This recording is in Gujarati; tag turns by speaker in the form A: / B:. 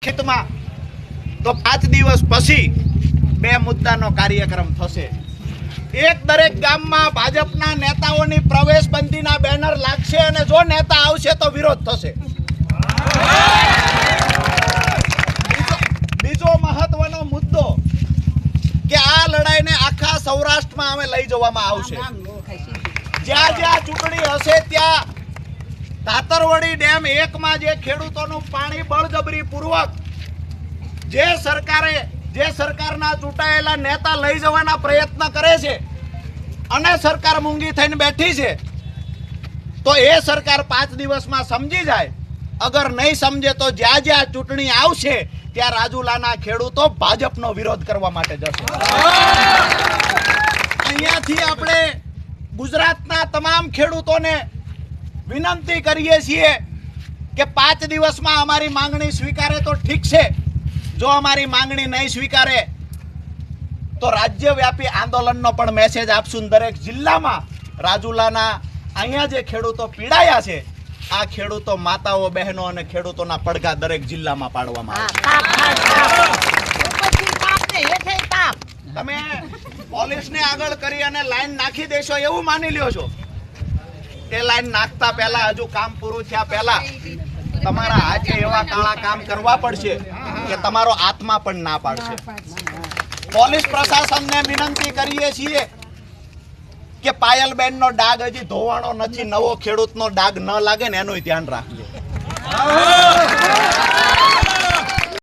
A: ખેતમાં તો 5 દિવસ પછી 2 મુદ્દાનો કાર્યક્રમ થશે। એક દરેક ગામમાં ભાજપના નેતાઓની પ્રવેશબંધીના બેનર લાગશે અને જો નેતા આવશે તો વિરોધ થશે। બીજો મહત્વનો મુદ્દો કે આ લડાઈને આખા સૌરાષ્ટ્રમાં અમે લઈ જવામાં આવશે। જ્યાં જ્યાં ચૂંટણી હશે ત્યાં તાતરવડી ડેમ 1 માં જે ખેડૂતોનું પાણી બળજબરી પૂર્વક જે સરકારના ચૂંટાયેલા નેતા લઈ જવાના પ્રયત્ન કરે છે અને સરકાર મૂંગી થઈને બેઠી છે, તો એ સરકાર 5 દિવસમાં સમજી જાય। અગર નહીં સમજે તો જ્યાં જ્યાં ચૂંટણી આવશે ત્યાં રાજુલાના ખેડૂતો ભાજપનો વિરોધ કરવા માટે જશે। અહીંયાથી આપણે ગુજરાતના તમામ ખેડૂતોને વિનંતી કરીએ છીએ કે 5 દિવસમાં અમારી માંગણી સ્વીકારે તો ઠીક છે, જો અમારી માંગણી નહીં સ્વીકારે તો રાજ્યવ્યાપી આંદોલનનો પણ મેસેજ આપશું। દરેક જિલ્લામાં રાજુલાના અહીંયા જે ખેડૂતો પીડાયા છે આ ખેડૂતો માતાઓ બહેનો અને ખેડૂતોના પડઘા દરેક જિલ્લામાં પાડવામાં આવશે। તમે પોલીસને આગળ કરી અને લાઈન નાખી દેશો એવું માની લ્યો છો? તે લાઈન નાખતા પહેલા હજુ કામ પૂરું થયા પહેલા તમારા હાથે એવા કાળા કામ કરવા પડશે કે તમારો આત્મા પણ ના પાડશે। પોલીસ પ્રશાસનને વિનંતી કરીએ છીએ કે પાયલબેનનો ડાઘ હજી ધોવાણો નથી, નવો ખેડૂતનો ડાઘ ન લાગે ને એનું ધ્યાન રાખજો।